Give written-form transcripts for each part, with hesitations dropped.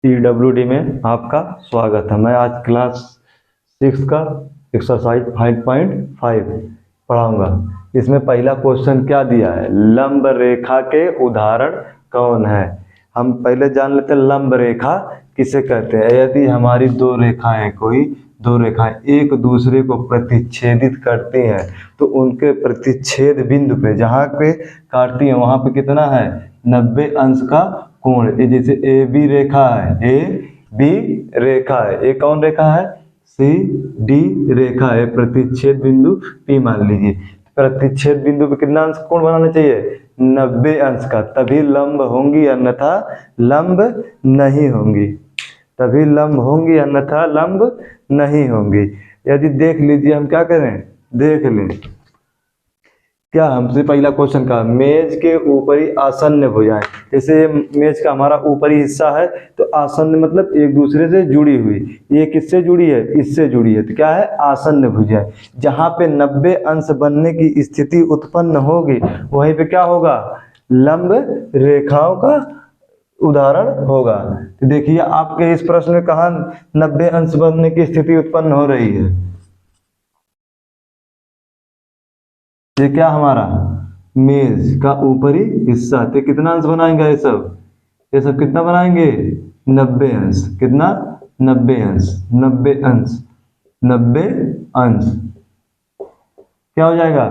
PWD में आपका स्वागत है। मैं आज क्लास 6 का एक्सरसाइज 5.5 पढ़ाऊंगा। इसमें पहला क्वेश्चन क्या दिया है, लंब रेखा के उदाहरण कौन है। हम पहले जान लेते हैं लंब रेखा किसे कहते हैं। यदि हमारी दो रेखाएं एक दूसरे को प्रतिच्छेदित करती हैं तो उनके प्रतिच्छेद बिंदु पे जहाँ पे काटती हैं वहाँ पे कितना है, 90 अंश का कोण। ये जैसे ए बी रेखा है, ए बी रेखा है, ये कौन रेखा है, सी डी रेखा है। प्रतिच्छेद बिंदु पी मान लीजिए। प्रतिच्छेद बिंदु पे कितना अंश कोण बनाना चाहिए, 90 अंश का, तभी लंब होंगी अन्यथा लंब नहीं होंगी, तभी लंब होंगी अन्यथा लंब नहीं होंगी। यदि देख लीजिए, हम क्या करें, देख लें क्या हमसे पहला क्वेश्चन का, मेज के ऊपरी आसन्न भुजाएं। जैसे मेज का हमारा ऊपरी हिस्सा है तो आसन्न मतलब एक दूसरे से जुड़ी हुई, ये किससे जुड़ी है, इससे जुड़ी है, तो क्या है, आसन्न भुजाएं। जहाँ पे 90 अंश बनने की स्थिति उत्पन्न होगी वहीं पे क्या होगा, लंब रेखाओं का उदाहरण होगा। तो देखिए आपके इस प्रश्न में कहाँ 90 अंश बनने की स्थिति उत्पन्न हो रही है। ये क्या हमारा मेज का ऊपरी हिस्सा, तो कितना अंश बनाएंगे ये सब कितना बनाएंगे, 90 अंश। कितना, 90 अंश, 90 अंश, 90 अंश क्या हो जाएगा,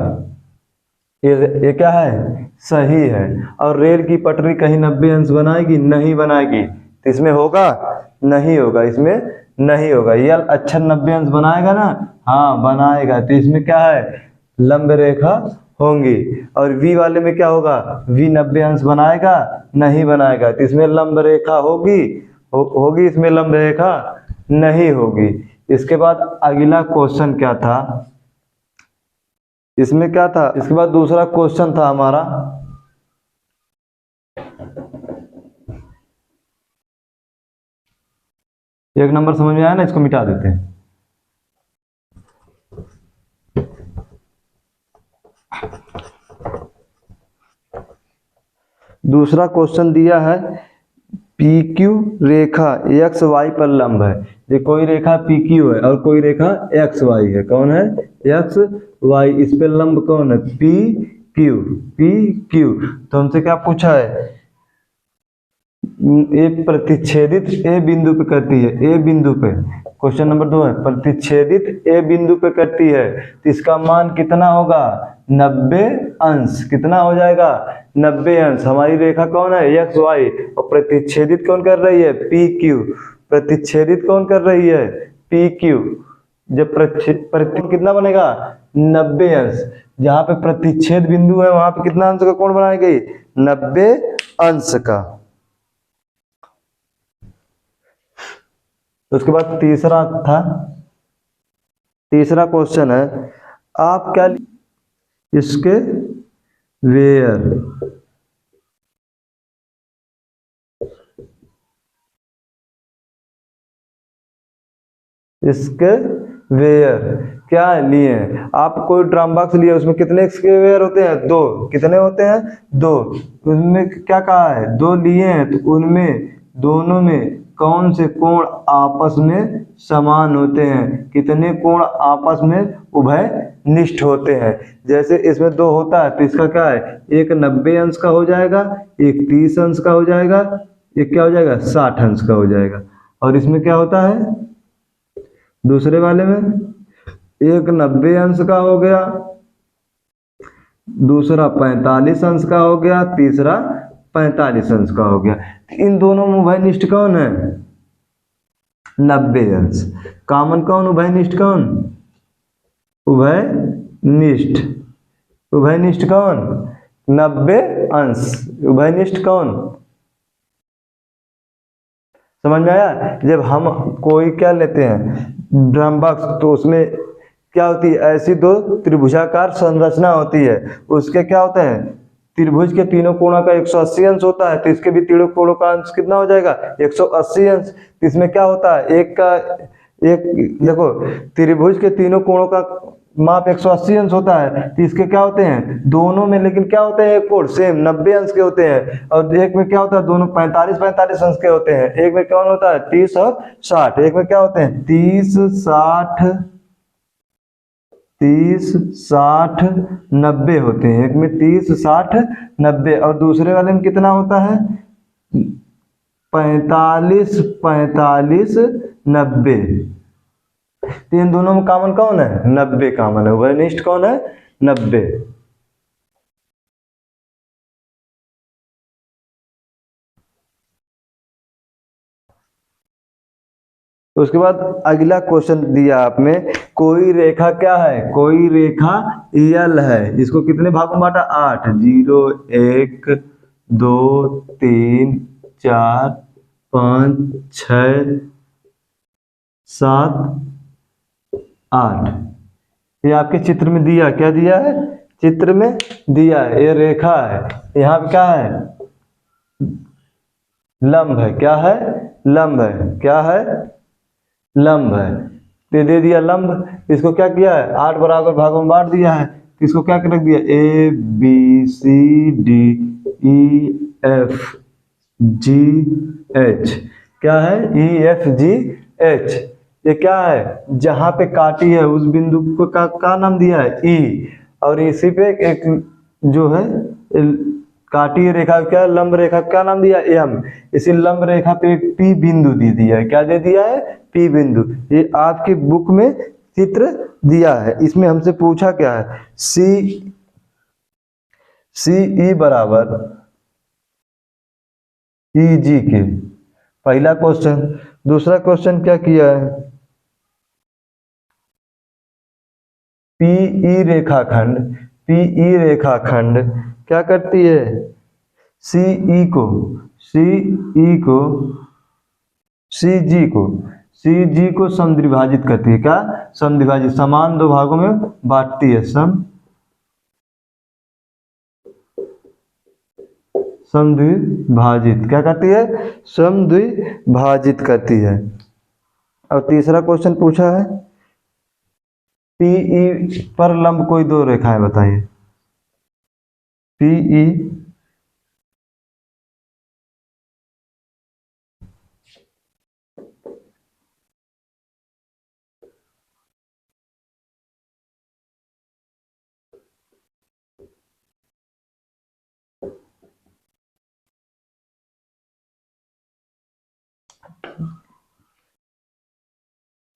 ये क्या है, सही है। और रेल की पटरी कहीं 90 अंश बनाएगी, नहीं बनाएगी, तो इसमें होगा, नहीं होगा, इसमें नहीं होगा। ये अक्षर 90 अंश बनाएगा ना, हाँ बनाएगा, तो इसमें क्या है, लंब रेखा होंगी। और वी वाले में क्या होगा, वी 90 अंश बनाएगा, नहीं बनाएगा, तो इसमें लंब रेखा होगी, होगी, इसमें लंब रेखा नहीं होगी। इसके बाद अगला क्वेश्चन क्या था, इसमें क्या था, इसके बाद दूसरा क्वेश्चन था हमारा, एक नंबर समझ में आया ना, इसको मिटा देते हैं। दूसरा क्वेश्चन दिया है, PQ रेखा XY पर लंब है। ये कोई रेखा PQ है और कोई रेखा XY है, कौन है, XY, इस पे लंब कौन है, PQ। तो हमसे क्या पूछा है, एक प्रतिच्छेदित ए बिंदु पे करती है, ए बिंदु पे, क्वेश्चन नंबर 2 है, प्रतिच्छेदित ए बिंदु पे करती है तो इसका मान कितना होगा, 90 अंश। कितना हो जाएगा, 90 अंश। हमारी रेखा कौन है, XY, और प्रतिच्छेदित कौन कर रही है, PQ। प्रतिच्छेदित कौन कर रही है, PQ। जब प्रतिच्छेद कितना बनेगा, 90 अंश। जहाँ पे प्रतिच्छेद बिंदु है वहां पे कितना अंश का कोण बनाएगी, 90 अंश का। उसके बाद तीसरा क्वेश्चन है, आप क्या, इसके वेयर, इसके वेयर क्या लिए, आप कोई ड्राम बॉक्स लिए, उसमें कितने इसके वेयर होते हैं, 2। कितने होते हैं, 2। उसमें क्या कहा है, 2 लिए हैं, तो उनमें दोनों में कौन से कोण आपस में समान होते हैं, कितने कोण आपस में उभयनिष्ठ होते हैं। जैसे इसमें 2 होता है तो इसका क्या है, एक 90 अंश का हो जाएगा, एक 30 अंश का हो जाएगा, एक क्या हो जाएगा, 60 अंश का हो जाएगा। और इसमें क्या होता है, दूसरे वाले में एक 90 अंश का हो गया, दूसरा 45 अंश का हो गया, तीसरा 45 अंश का हो गया। इन दोनों में उभयनिष्ठ कौन है, 90 अंश। कॉमन कौन, उभयनिष्ठ कौन, उभयनिष्ठ, उभयनिष्ठ कौन, 90 अंश, उभयनिष्ठ कौन, समझ में आया। जब हम कोई क्या लेते हैं ड्रम बॉक्स, तो उसमें क्या होती है, ऐसी 2 त्रिभुजाकार संरचना होती है, उसके क्या होते हैं, त्रिभुज के तीनों कोणों का 180 अंश होता है, तो इसके भी तीनों कोणों का अंश कितना हो जाएगा, 180 अंश। इसमें क्या होता है, एक देखो त्रिभुज के तीनों कोणों का माप 180 अंश होता है, तो इसके क्या होते हैं दोनों में, लेकिन क्या होते हैं एक कोण सेम 90 अंश के होते हैं, और एक में क्या होता है दोनों 45 अंश के होते हैं। एक में कौन होता है 30 और 60, एक में क्या होते हैं 30 60 90 होते हैं, एक में 30 60 90, और दूसरे वाले में कितना होता है 45 45 90। तो इन दोनों में कॉमन कौन है 90 कॉमन है, वनिष्ठ कौन है 90। उसके बाद अगला क्वेश्चन दिया आपने, कोई रेखा क्या है, कोई रेखा यल है, इसको कितने भागों में बांटा 8, 0 1 2 3 4 5 6 7 8। ये आपके चित्र में दिया, क्या दिया है चित्र में दिया है, ये रेखा है, यहाँ पे क्या है लंब है, क्या है लंब है, क्या है लंब है। तो दे दिया लंब, इसको क्या किया है 8 बराबर भागों में बांट दिया है, इसको क्या रख दिया A B C D E F G H, क्या है E F G H। ये क्या है जहां पे काटी है उस बिंदु को का नाम दिया है E, और इसी पे एक जो है काटी रेखा क्या लंब रेखा क्या नाम दिया M, इसी लंब रेखा पे एक P बिंदु दे दिया है, क्या दे दिया है P बिंदु। ये आपकी बुक में चित्र दिया है, इसमें हमसे पूछा क्या है सी ई बराबर ई जी के, पहला क्वेश्चन। दूसरा क्वेश्चन क्या किया है पीई रेखाखंड क्या करती है सीई को सीजी को समद्विभाजित करती है, क्या समद्विभाजित, समान दो भागों में बांटती है, समद्विभाजित क्या करती है समद्विभाजित करती है। और तीसरा क्वेश्चन पूछा है पीई पर लंब कोई दो रेखाएं बताइए, पीई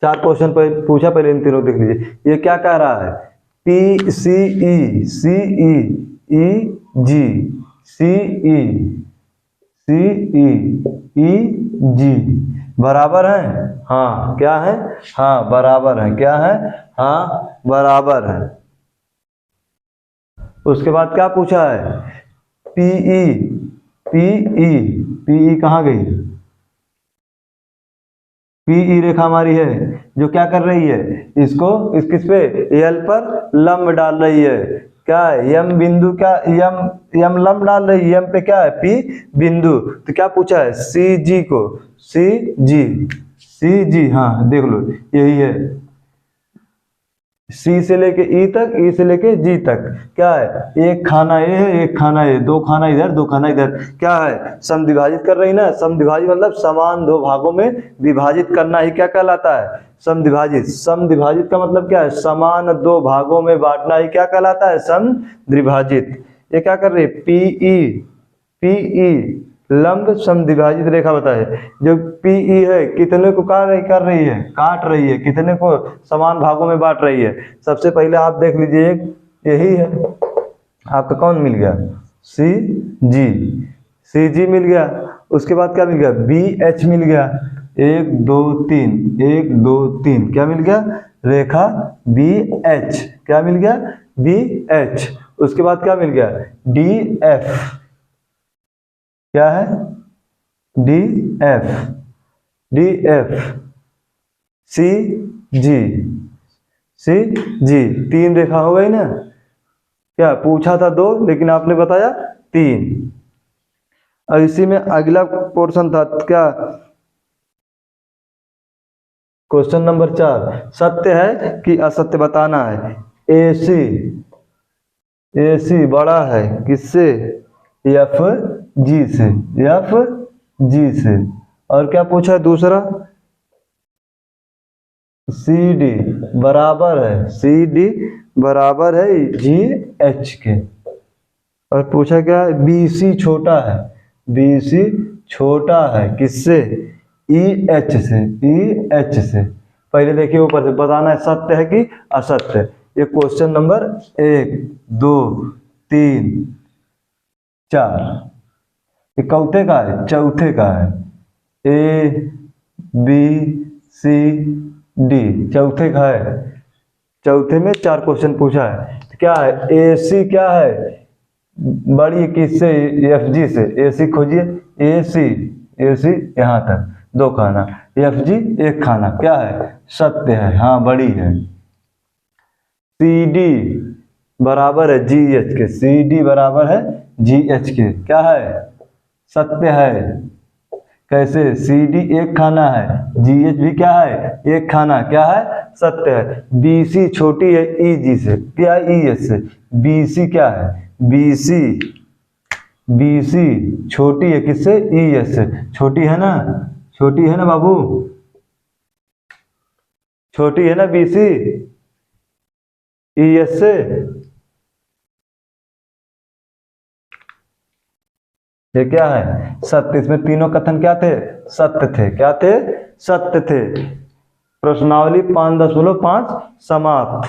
चार क्वेश्चन पूछा, पहले इन तीनों देख लीजिए। ये क्या कह रहा है पी सी ई ई जी सी ई जी बराबर है, हाँ क्या है हाँ बराबर है, क्या है हाँ बराबर है। उसके बाद क्या पूछा है पीई कहाँ गई, पीई रेखा हमारी है जो क्या कर रही है इसको इस किस पे एल पर लंब डाल रही है, क्या है यम बिंदु, क्या यम लंब डाल रही है, यम पे क्या है पी बिंदु। तो क्या पूछा है सी जी, हाँ देख लो यही है, सी से लेके ई तक, ई से लेके जी तक, क्या है एक खाना ये है एक खाना ये, दो खाना इधर दो खाना इधर, क्या है समद्विभाजित कर रही ना, समद्विभाजित मतलब समान दो भागों में विभाजित करना ही क्या कहलाता है समद्विभाजित। समद्विभाजित का मतलब क्या है समान दो भागों में बांटना ही क्या कहलाता है समद्विभाजित। ये क्या कर रही है पीई लंब समद्विभाजित रेखा बताए, जो पीई है कितने को कर रही है काट रही है, कितने को समान भागों में बांट रही है। सबसे पहले आप देख लीजिए यही है आपका कौन मिल गया सी जी मिल गया। उसके बाद क्या मिल गया बी एच मिल गया, 1 2 3 1 2 3 क्या मिल गया रेखा बी एच, क्या मिल गया बी एच। उसके बाद क्या मिल गया डी एफ, क्या है डी एफ सी जी 3 रेखा हो गई ना, क्या पूछा था 2 लेकिन आपने बताया 3। और इसी में अगला पोर्शन था क्या क्वेश्चन नंबर 4, सत्य है कि असत्य बताना है। AC, AC बड़ा है किससे? FG से, FG से। और क्या पूछा है दूसरा? CD बराबर है, CD बराबर है GH के। और पूछा क्या है? BC छोटा है, BC छोटा है किससे? EH से, EH से। पहले देखिए ऊपर से बताना है सत्य है कि असत्य। ये क्वेश्चन नंबर 1, 2, 3, 4। ये चौथे का है, चौथे का है। ABCD चौथे का है। चौथे में 4 क्वेश्चन पूछा है। तो क्या है? AC क्या है? बड़ी किससे? FG से। AC खोजिए, AC यहाँ तक 2 खाना, FG 1 खाना। क्या है? सत्य है, हाँ बड़ी है। CD बराबर है GH के, CD बराबर है GH के। क्या है? सत्य है। कैसे? CD 1 खाना है, GH भी क्या है? 1 खाना। क्या है? सत्य है। BC छोटी है EG से, क्या ES से? BC क्या है? BC छोटी है किससे? ES से। छोटी है ना? छोटी है ना बाबू? छोटी है ना BC ES से? ये क्या है? सत्य। इसमें तीनों कथन क्या थे? सत्य थे। क्या थे? सत्य थे। प्रश्नावली 5.5 समाप्त।